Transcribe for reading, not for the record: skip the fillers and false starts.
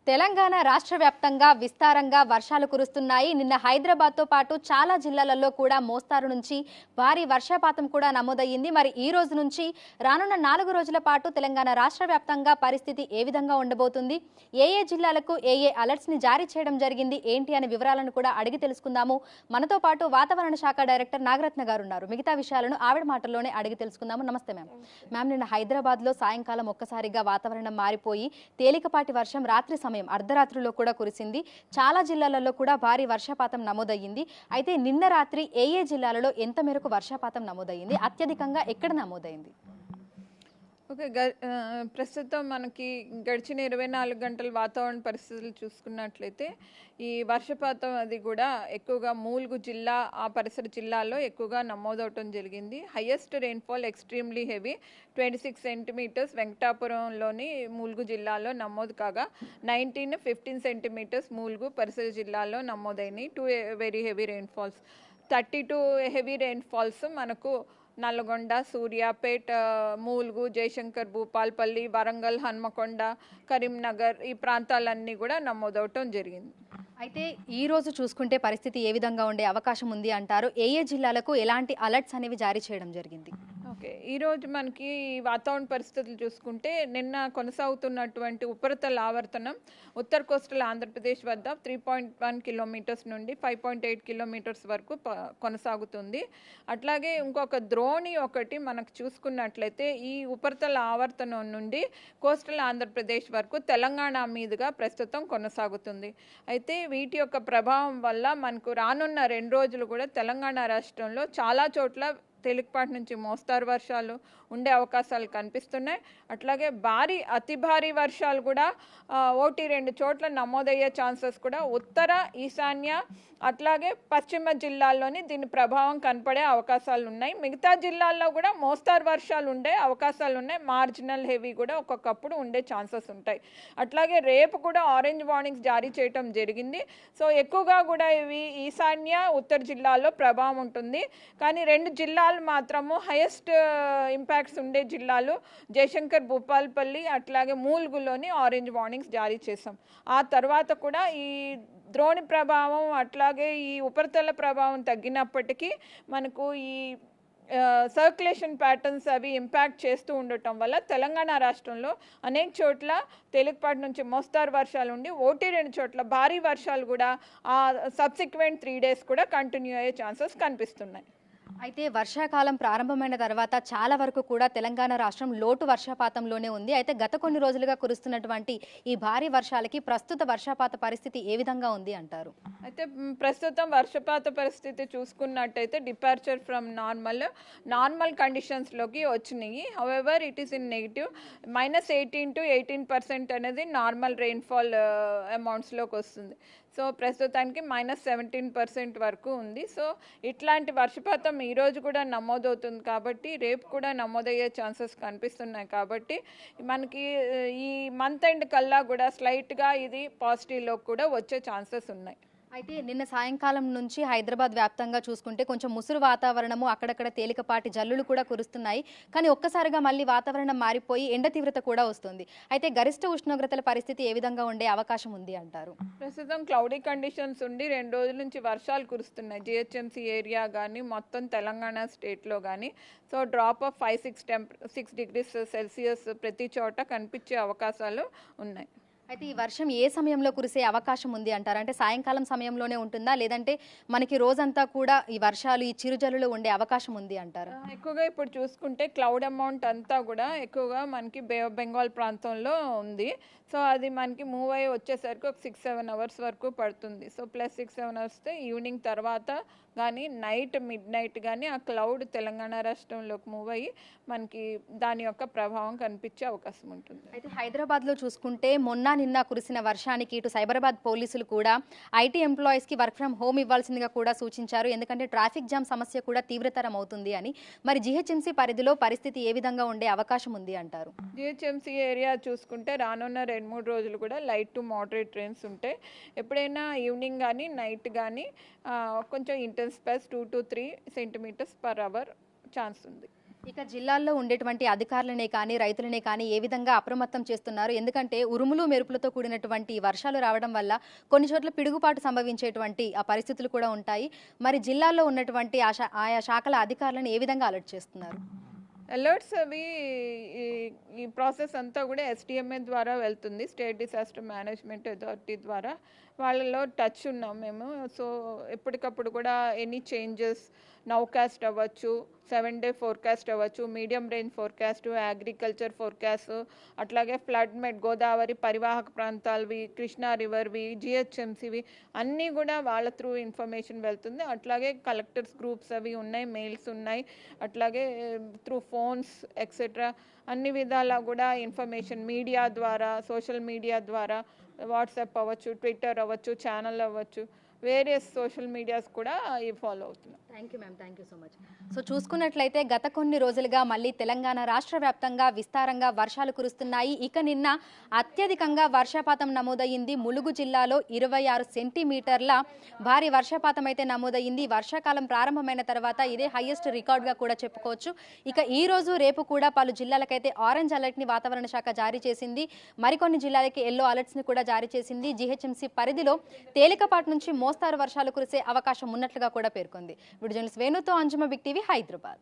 తెలంగాణ రాష్ట్ర వ్యాప్తంగా విస్తారంగా వర్షాలు కురుస్తున్నాయి. నిన్న హైదరాబాద్తో పాటు చాలా జిల్లాలలో కూడా మోస్తారు నుంచి భారీ వర్షపాతం కూడా నమోదయ్యింది. మరి ఈ రోజు నుంచి రానున్న 4 రోజుల పాటు తెలంగాణ రాష్ట్ర వ్యాప్తంగా పరిస్థితి ఏ విధంగా ఉండబోతుంది, ఏ జిల్లాలకు ఏ అలర్ట్స్ ని జారీ చేయడం జరిగింది ఏంటి అనే వివరాలను కూడా అడిగి తెలుసుకుందాము. మనతో పాటు వాతావరణ శాఖ డైరెక్టర్ నాగరత్న గారు ఉన్నారు. మిగతా విషయాలను ఆవిడ మాటల్లోనే అడిగి తెలుసుకుందాము. నమస్తే మ్యామ్. మ్యామ్, నిన్న హైదరాబాద్ లో సాయంకాలం ఒక్కసారిగా వాతావరణం మారిపోయి తేలికపాటి వర్షం రాత్రి సమయం అర్ధరాత్రిలో కూడా కురిసింది. చాలా జిల్లాలలో కూడా భారీ వర్షపాతం నమోదయ్యింది. అయితే నిన్న రాత్రి ఏ జిల్లాలలో ఎంత మేరకు వర్షపాతం నమోదయ్యింది, అత్యధికంగా ఎక్కడ నమోదైంది? ఓకే, ప్రస్తుతం మనకి గడిచిన 24 గంటల వాతావరణ పరిస్థితులు చూసుకున్నట్లయితే ఈ వర్షపాతం అది కూడా ఎక్కువగా మూలుగు జిల్లా ఆ పరిసర జిల్లాల్లో ఎక్కువగా నమోదవటం జరిగింది. Highest rainfall extremely heavy 26 centimetres వెంకటాపురంలోని మూలుగు జిల్లాలో నమోదు కాగా 15 సెంటీమీటర్స్ మూలుగు పరిసర జిల్లాల్లో నమోదైనాయి. 2 very heavy rainfalls. 32 heavy rainfalls మనకు నల్గొండ, సూర్యాపేట్, మూలుగు, జయశంకర్, భూపాల్పల్లి, వరంగల్, హన్మకొండ, కరీంనగర్ ఈ ప్రాంతాలన్నీ కూడా నమోదవటం జరిగింది. అయితే ఈ రోజు చూసుకుంటే పరిస్థితి ఏ విధంగా ఉండే అవకాశం ఉంది అంటారు? ఏ జిల్లాలకు ఎలాంటి అలర్ట్స్ అనేవి జారీ చేయడం జరిగింది? ఓకే, ఈరోజు మనకి వాతావరణ పరిస్థితులు చూసుకుంటే నిన్న కొనసాగుతున్నటువంటి ఉపరితల ఆవర్తనం ఉత్తర కోస్టల్ ఆంధ్రప్రదేశ్ వద్ద 3.1 కిలోమీటర్స్ నుండి 5.8 కిలోమీటర్స్ వరకు కొనసాగుతుంది. అట్లాగే ఇంకొక ద్రోణి ఒకటి మనకు చూసుకున్నట్లయితే ఈ ఉపరితల ఆవర్తనం నుండి కోస్టల్ ఆంధ్రప్రదేశ్ వరకు తెలంగాణ మీదుగా ప్రస్తుతం కొనసాగుతుంది. అయితే వీటి యొక్క ప్రభావం వల్ల మనకు రానున్న 2 రోజులు కూడా తెలంగాణ రాష్ట్రంలో చాలా చోట్ల తేలికపాటి నుంచి మోస్తారు వర్షాలు ఉండే అవకాశాలు కనిపిస్తున్నాయి. అట్లాగే అతి భారీ వర్షాలు కూడా 1-2 చోట్ల నమోదయ్యే ఛాన్సెస్ కూడా ఉత్తర, ఈశాన్య అట్లాగే పశ్చిమ జిల్లాల్లోని దీని ప్రభావం కనపడే అవకాశాలు ఉన్నాయి. మిగతా జిల్లాల్లో కూడా మోస్తారు వర్షాలు ఉండే అవకాశాలు ఉన్నాయి. మార్జినల్ హెవీ కూడా ఒక్కొక్కప్పుడు ఉండే ఛాన్సెస్ ఉంటాయి. అట్లాగే రేపు కూడా ఆరెంజ్ వార్నింగ్స్ జారీ చేయటం జరిగింది. సో ఎక్కువగా కూడా ఇవి ఈశాన్య, ఉత్తర జిల్లాల్లో ప్రభావం ఉంటుంది. కానీ 2 జిల్లాలు మాత్రము హైయెస్ట్ ఇంపాక్ట్స్ ఉండే జిల్లాలు జయశంకర్, భూపాల్పల్లి అట్లాగే మూలుగులోని ఆరెంజ్ వార్నింగ్స్ జారీ చేశాం. ఆ తర్వాత కూడా ఈ ద్రోణి ప్రభావం అట్లాగే ఈ ఉపరితల ప్రభావం తగ్గినప్పటికీ మనకు ఈ సర్క్యులేషన్ ప్యాటర్న్స్ అవి ఇంపాక్ట్ చేస్తూ ఉండటం వల్ల తెలంగాణ రాష్ట్రంలో అనేక చోట్ల తేలికపాటి నుంచి మోస్తారు వర్షాలు ఉండి 1-2 చోట్ల భారీ వర్షాలు కూడా ఆ సబ్సిక్వెంట్ 3 డేస్ కూడా కంటిన్యూ అయ్యే ఛాన్సెస్ కనిపిస్తున్నాయి. అయితే వర్షాకాలం ప్రారంభమైన తర్వాత చాలా వరకు కూడా తెలంగాణ రాష్ట్రం లోటు వర్షపాతంలోనే ఉంది. అయితే గత కొన్ని రోజులుగా కురుస్తున్నటువంటి ఈ భారీ వర్షాలకి ప్రస్తుత వర్షపాత పరిస్థితి ఏ విధంగా ఉంది అంటారు? అయితే ప్రస్తుతం వర్షపాత పరిస్థితి చూసుకున్నట్టయితే డిపార్చర్ ఫ్రమ్ నార్మల్ కండిషన్స్లోకి వచ్చినాయి. However it is in negative. -18 to 18% అనేది నార్మల్ రెయిన్ఫాల్ అమౌంట్స్లోకి వస్తుంది. సో ప్రస్తుతానికి -17% వరకు ఉంది. సో ఇట్లాంటి వర్షపాతం ఈరోజు కూడా నమోదవుతుంది కాబట్టి రేపు కూడా నమోదయ్యే ఛాన్సెస్ కనిపిస్తున్నాయి. కాబట్టి మనకి ఈ మంత్ ఎండ్ కల్లా కూడా స్లైట్గా ఇది పాజిటివ్లో కూడా వచ్చే ఛాన్సెస్ ఉన్నాయి. అయితే నిన్న సాయంకాలం నుంచి హైదరాబాద్ వ్యాప్తంగా చూసుకుంటే కొంచెం ముసురు వాతావరణము, అక్కడక్కడ తేలికపాటి జల్లులు కూడా కురుస్తున్నాయి. కానీ ఒక్కసారిగా మళ్ళీ వాతావరణం మారిపోయి ఎండ తీవ్రత కూడా వస్తుంది. అయితే గరిష్ట ఉష్ణోగ్రతల పరిస్థితి ఏ విధంగా ఉండే అవకాశం ఉంది అంటారు? ప్రస్తుతం క్లౌడీ కండిషన్స్ ఉండి 2 రోజుల నుంచి వర్షాలు కురుస్తున్నాయి. జిహెచ్ఎంసీ ఏరియా కానీ మొత్తం తెలంగాణ స్టేట్లో కానీ. So drop of 5-6 degrees Celsius ప్రతి చోట కనిపించే అవకాశాలు ఉన్నాయి. అయితే ఈ వర్షం ఏ సమయంలో కురిసే అవకాశం ఉంది అంటారు? అంటే సాయంకాలం సమయంలోనే ఉంటుందా, లేదంటే మనకి రోజంతా కూడా ఈ వర్షాలు ఈ చిరుజల్లులు ఉండే అవకాశం ఉంది అంటారు? ఎక్కువగా ఇప్పుడు చూసుకుంటే క్లౌడ్ అమౌంట్ అంతా కూడా ఎక్కువగా మనకి బే ఆఫ్ బెంగాల్ ప్రాంతంలో ఉంది. సో అది మనకి మూవ్ అయ్యి వచ్చేసరికి ఒక 6-7 అవర్స్ వరకు పడుతుంది. సో +6-7 వస్తే ఈవినింగ్ తర్వాత కానీ మిడ్ నైట్ కానీ ఆ క్లౌడ్ తెలంగాణ రాష్ట్రంలోకి మూవ్ అయ్యి మనకి దాని యొక్క ప్రభావం కనిపించే అవకాశం ఉంటుంది. అయితే హైదరాబాద్లో చూసుకుంటే నిన్న కురిసిన వర్షానికి ఇటు సైబరాబాద్ పోలీసులు కూడా ఐటీ ఎంప్లాయీస్కి వర్క్ ఫ్రమ్ హోమ్ ఇవ్వాల్సిందిగా కూడా సూచించారు. ఎందుకంటే ట్రాఫిక్ జామ్ సమస్య కూడా తీవ్రతరం అవుతుంది అని. మరి జిహెచ్ఎంసీ పరిధిలో పరిస్థితి ఏ విధంగా ఉండే అవకాశం ఉంది అంటారు? జిహెచ్ఎంసీ ఏరియా చూసుకుంటే రానున్న 2-3 రోజులు కూడా లైట్ టు మోడరేట్ ట్రైన్స్ ఉంటాయి. ఎప్పుడైనా ఈవినింగ్ కానీ నైట్ కానీ కొంచెం intense plus 2 to 3 centimetres per hour chance ఉంది. ఇక జిల్లాల్లో ఉండేటువంటి అధికారులనే కానీ రైతులనే కానీ ఏ విధంగా అప్రమత్తం చేస్తున్నారు? ఎందుకంటే ఉరుములు మెరుపులతో కూడినటువంటి వర్షాలు రావడం వల్ల కొన్ని చోట్ల పిడుగుపాటు సంభవించేటువంటి ఆ పరిస్థితులు కూడా ఉంటాయి. మరి జిల్లాల్లో ఉన్నటువంటి ఆయా శాఖల అధికారులను ఏ విధంగా అలర్ట్ చేస్తున్నారు? అలర్ట్స్ అవి ఈ ప్రాసెస్ అంతా కూడా ఎస్డిఎంఏ ద్వారా వెళ్తుంది, స్టేట్ డిసాస్టర్ మేనేజ్మెంట్ అథారిటీ ద్వారా. వాళ్ళలో టచ్ ఉన్నాం మేము. సో ఎప్పటికప్పుడు కూడా ఎనీ చేంజెస్, నౌకాస్ట్ అవ్వచ్చు, 7-day ఫోర్కాస్ట్ అవ్వచ్చు, medium range forecast, agriculture forecast, అట్లాగే ఫ్లడ్ గోదావరి పరివాహక ప్రాంతాలవి, కృష్ణా రివర్వి, జిహెచ్ఎంసివి అన్నీ కూడా వాళ్ళ త్రూ ఇన్ఫర్మేషన్ వెళ్తుంది. అట్లాగే కలెక్టర్స్ గ్రూప్స్ అవి ఉన్నాయి, మెయిల్స్ ఉన్నాయి, అట్లాగే త్రూ ఫోన్స్ ఎక్సెట్రా అన్ని విధాలా కూడా ఇన్ఫర్మేషన్ మీడియా ద్వారా, సోషల్ మీడియా ద్వారా, వాట్సాప్ అవ్వచ్చు, ట్విట్టర్ అవ్వచ్చు, ఛానల్ అవ్వచ్చు, వేరియస్ సోషల్ మీడియాస్ కూడా ఫాలో అవుతున్నాం. Thank you ma'am, thank you so much. So చూసుకున్నట్లయితే గత కొన్ని రోజులుగా మళ్ళీ తెలంగాణ రాష్ట్ర వ్యాప్తంగా విస్తారంగా వర్షాలు కురుస్తున్నాయి. ఇక నిన్న అత్యధికంగా వర్షపాతం నమోదయ్యింది. ములుగు జిల్లాలో 26 సెంటీమీటర్ల భారీ వర్షపాతం అయితే నమోదయ్యింది. వర్షాకాలం ప్రారంభమైన తర్వాత ఇదే హైయెస్ట్ రికార్డుగా కూడా చెప్పుకోవచ్చు. ఇక ఈ రోజు రేపు కూడా పలు జిల్లాలకైతే ఆరెంజ్ అలర్ట్ని వాతావరణ శాఖ జారీ చేసింది. మరికొన్ని జిల్లాలకి ఎల్లో అలర్ట్స్ని కూడా జారీ చేసింది. జీహెచ్ఎంసీ పరిధిలో తేలికపాటి నుంచి మోస్తారు వర్షాలు కురిసే అవకాశం ఉన్నట్లుగా కూడా పేర్కొంది. వీడియో జర్నలిస్ట్ వేణుతో అంజుమ, బిగ్ టీవీ, హైదరాబాద్.